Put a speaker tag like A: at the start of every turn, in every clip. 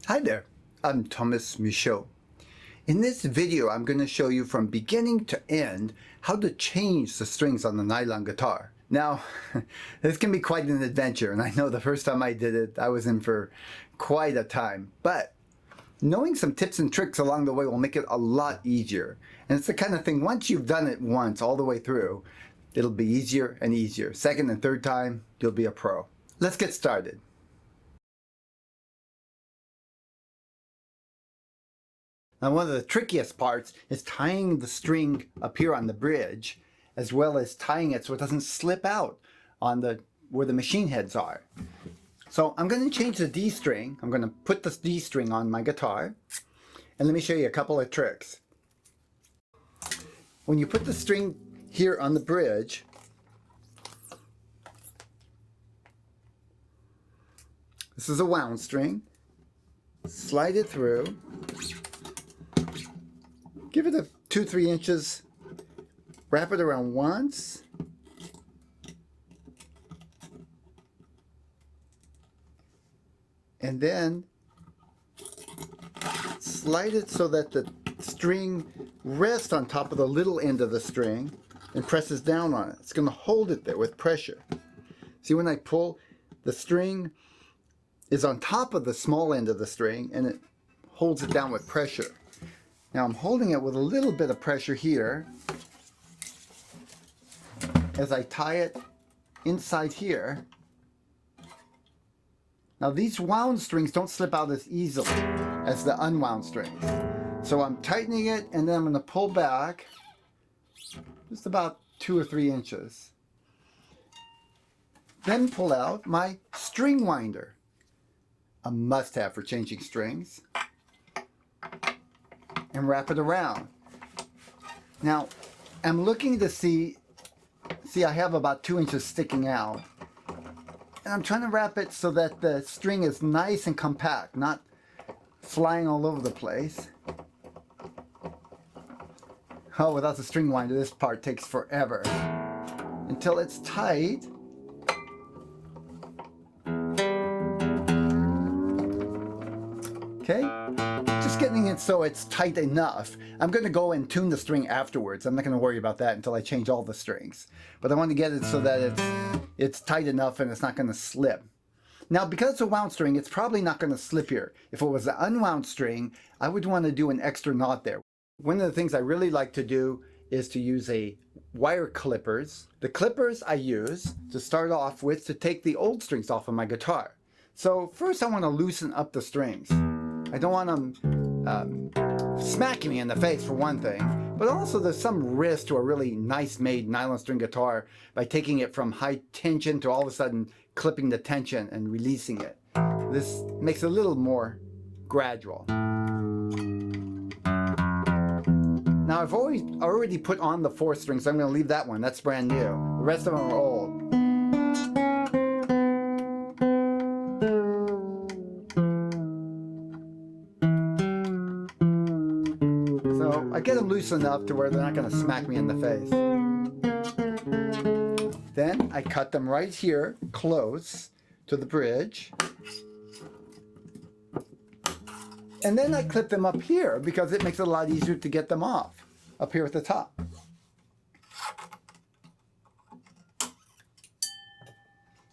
A: Hi there, I'm Thomas Michaud. In this video, I'm going to show you from beginning to end how to change the strings on the nylon guitar. Now, this can be quite an adventure, and I know the first time I did it, I was in for quite a time. But knowing some tips and tricks along the way will make it a lot easier. And it's the kind of thing, once you've done it once all the way through, it'll be easier and easier. Second and third time, you'll be a pro. Let's get started. Now, one of the trickiest parts is tying the string up here on the bridge, as well as tying it so it doesn't slip out on where the machine heads are. So I'm going to change the D string. I'm going to put the D string on my guitar, and let me show you a couple of tricks. When you put the string here on the bridge, this is a wound string, slide it through, give it a 2-3 inches, wrap it around once, and then slide it so that the string rests on top of the little end of the string and presses down on it. It's going to hold it there with pressure. See, when I pull, the string is on top of the small end of the string and it holds it down with pressure. Now I'm holding it with a little bit of pressure here as I tie it inside here. Now these wound strings don't slip out as easily as the unwound strings. So I'm tightening it, and then I'm going to pull back just about 2 or 3 inches. Then pull out my string winder, a must-have for changing strings, and wrap it around. Now, I'm looking to see I have about 2 inches sticking out. And I'm trying to wrap it so that the string is nice and compact, not flying all over the place. Oh, without the string winder, this part takes forever. Until it's tight. Okay, just getting it so it's tight enough. I'm going to go and tune the string afterwards. I'm not going to worry about that until I change all the strings. But I want to get it so that it's tight enough and it's not going to slip. Now, because it's a wound string, it's probably not going to slip here. If it was an unwound string, I would want to do an extra knot there. One of the things I really like to do is to use wire clippers. The clippers I use to start off with to take the old strings off of my guitar. So first I want to loosen up the strings. I don't want them smacking me in the face, for one thing, but also there's some risk to a really nice made nylon string guitar by taking it from high tension to all of a sudden clipping the tension and releasing it. This makes it a little more gradual. Now I've already put on the 4th string, so I'm going to leave that one. That's brand new. The rest of them are old. So I get them loose enough to where they're not going to smack me in the face. Then I cut them right here, close to the bridge. And then I clip them up here because it makes it a lot easier to get them off, up here at the top.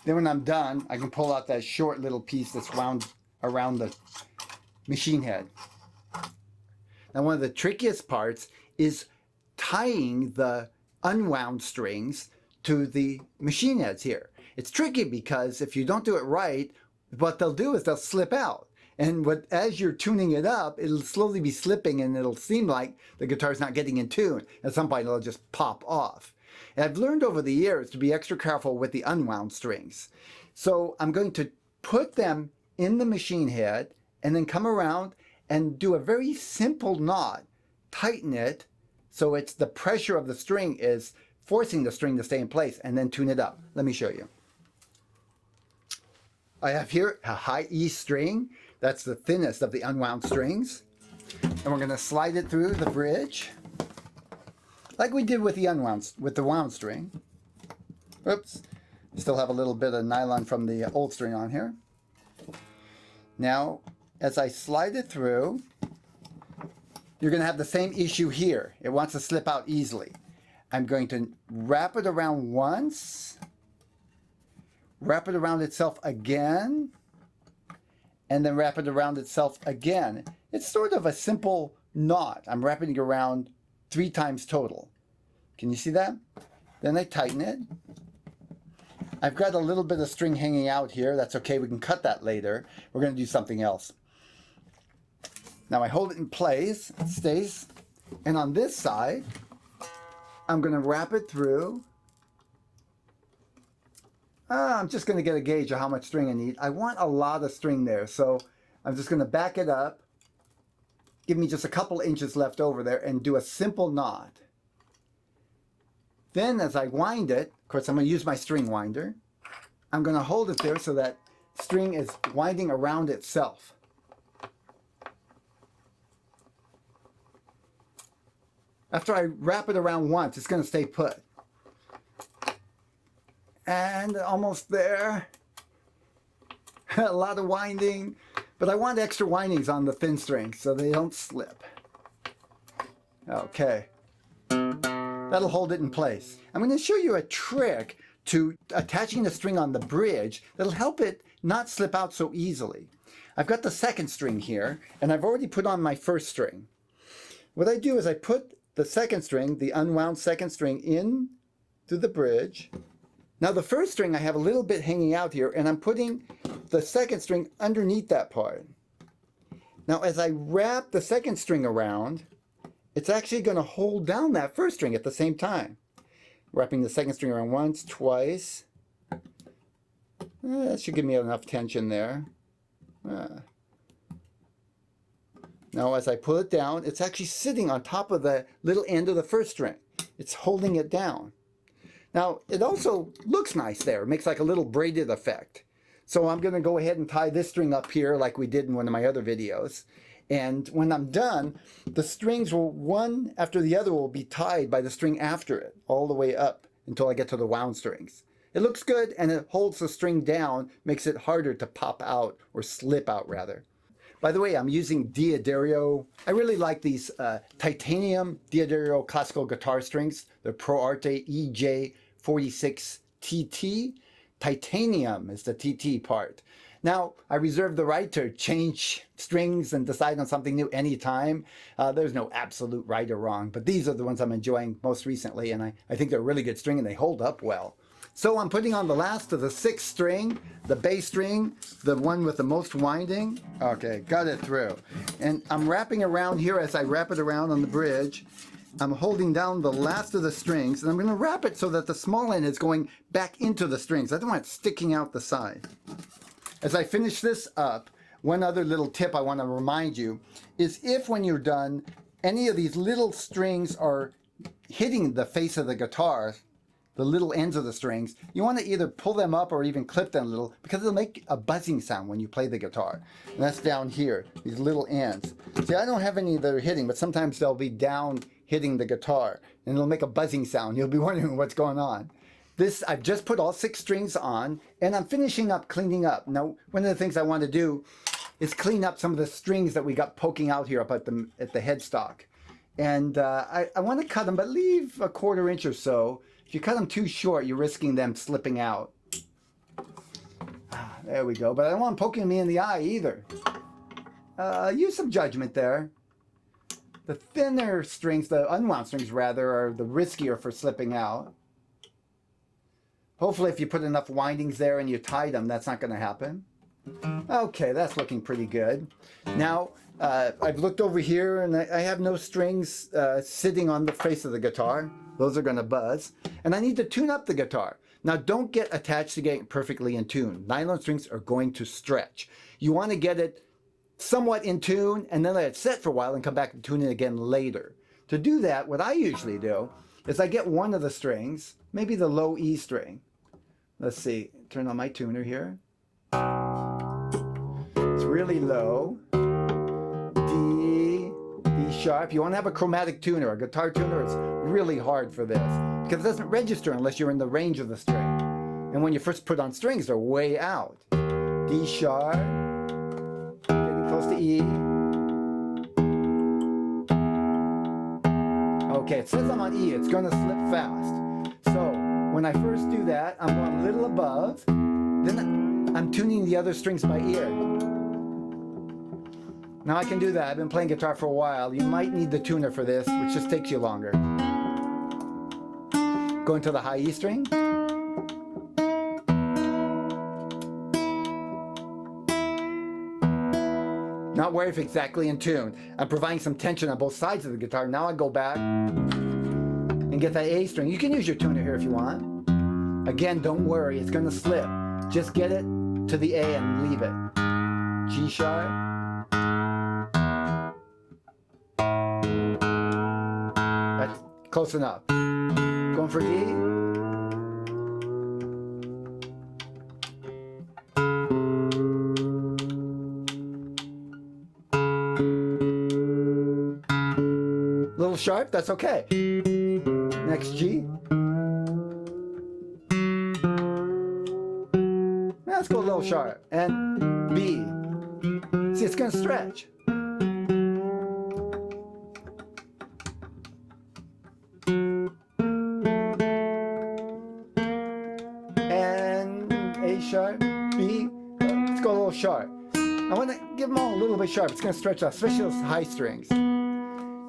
A: Then when I'm done, I can pull out that short little piece that's wound around the machine head. Now, one of the trickiest parts is tying the unwound strings to the machine heads here. It's tricky because if you don't do it right, what they'll do is they'll slip out. And as you're tuning it up, it'll slowly be slipping and it'll seem like the guitar's not getting in tune. At some point, it'll just pop off. And I've learned over the years to be extra careful with the unwound strings. So I'm going to put them in the machine head and then come around and do a very simple knot, tighten it so it's the pressure of the string is forcing the string to stay in place, and then tune it up. Let me show you. I have here a high E string. That's the thinnest of the unwound strings. And we're going to slide it through the bridge like we did with the wound string. Oops, still have a little bit of nylon from the old string on here. Now as I slide it through, you're going to have the same issue here. It wants to slip out easily. I'm going to wrap it around once, wrap it around itself again, and then wrap it around itself again. It's sort of a simple knot. I'm wrapping it around 3 times total. Can you see that? Then I tighten it. I've got a little bit of string hanging out here. That's okay, we can cut that later. We're going to do something else. Now I hold it in place, it stays, and on this side, I'm going to wrap it through. I'm just going to get a gauge of how much string I need. I want a lot of string there, so I'm just going to back it up, give me just a couple inches left over there, and do a simple knot. Then as I wind it, of course I'm going to use my string winder, I'm going to hold it there so that string is winding around itself. After I wrap it around once, it's going to stay put. And almost there. A lot of winding, but I want extra windings on the thin strings so they don't slip. Okay. That'll hold it in place. I'm going to show you a trick to attaching the string on the bridge that'll help it not slip out so easily. I've got the second string here, and I've already put on my first string. What I do is I put the second string, the unwound second string, in through the bridge. Now the first string I have a little bit hanging out here, and I'm putting the second string underneath that part. Now as I wrap the second string around, it's actually going to hold down that first string at the same time. Wrapping the second string around once, twice. That should give me enough tension there. Now as I pull it down, it's actually sitting on top of the little end of the first string. It's holding it down. Now it also looks nice there. It makes like a little braided effect. So I'm going to go ahead and tie this string up here like we did in one of my other videos. And when I'm done, the strings will, one after the other, will be tied by the string after it, all the way up until I get to the wound strings. It looks good, and it holds the string down, makes it harder to pop out, or slip out rather. By the way, I'm using D'Addario. I really like these titanium D'Addario classical guitar strings. They're Pro Arte EJ46 TT. Titanium is the TT part. Now, I reserve the right to change strings and decide on something new anytime. There's no absolute right or wrong, but these are the ones I'm enjoying most recently, and I think they're a really good string and they hold up well. So I'm putting on the last of the 6th string, the bass string, the one with the most winding. Okay, got it through. And I'm wrapping around here as I wrap it around on the bridge. I'm holding down the last of the strings, and I'm going to wrap it so that the small end is going back into the strings. I don't want it sticking out the side. As I finish this up, one other little tip I want to remind you is if when you're done, any of these little strings are hitting the face of the guitar, the little ends of the strings, you want to either pull them up or even clip them a little, because it'll make a buzzing sound when you play the guitar. And that's down here, these little ends. See, I don't have any that are hitting, but sometimes they'll be down hitting the guitar, and it'll make a buzzing sound. You'll be wondering what's going on. This, I've just put all 6 strings on, and I'm finishing up cleaning up. Now, one of the things I want to do is clean up some of the strings that we got poking out here up at the headstock. And I want to cut them, but leave a 1/4 inch or so. If you cut them too short, you're risking them slipping out. There we go. But I don't want them poking me in the eye either. Use some judgment there. The thinner strings, the unwound strings rather, are the riskier for slipping out. Hopefully if you put enough windings there and you tie them, that's not going to happen. Okay, that's looking pretty good. Now, I've looked over here and I have no strings sitting on the face of the guitar. Those are going to buzz. And I need to tune up the guitar. Now, don't get attached to getting perfectly in tune. Nylon strings are going to stretch. You want to get it somewhat in tune and then let it set for a while and come back and tune it again later. To do that, what I usually do is I get one of the strings, maybe the low E string. Let's see, turn on my tuner here. It's really low. D sharp. You want to have a chromatic tuner. A guitar tuner is really hard for this because it doesn't register unless you're in the range of the string. And when you first put on strings, they're way out. D sharp. Getting close goes to E. Okay, it says I'm on E. It's going to slip fast. So when I first do that, I'm going a little above. Then I'm tuning the other strings by ear. Now I can do that. I've been playing guitar for a while. You might need the tuner for this, which just takes you longer. Go into the high E string. Not where it's exactly in tune. I'm providing some tension on both sides of the guitar. Now I go back and get that A string. You can use your tuner here if you want. Again, don't worry, it's going to slip. Just get it to the A and leave it. G sharp. That's close enough. Going for D. Little sharp, that's okay. Next G. Let's go a little sharp. And B. See, it's going to stretch. And A sharp, B. Let's go a little sharp. I want to give them all a little bit sharp. It's going to stretch out, especially those high strings.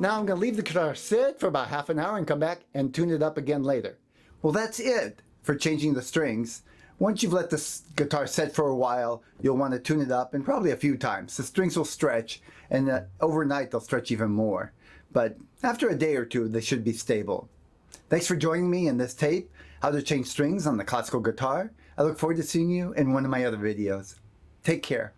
A: Now I'm going to leave the guitar sit for about half an hour and come back and tune it up again later. Well, that's it for changing the strings. Once you've let this guitar set for a while, you'll want to tune it up, and probably a few times. The strings will stretch, and overnight they'll stretch even more. But after a day or two, they should be stable. Thanks for joining me in this tape, How to Change Strings on the Classical Guitar. I look forward to seeing you in one of my other videos. Take care.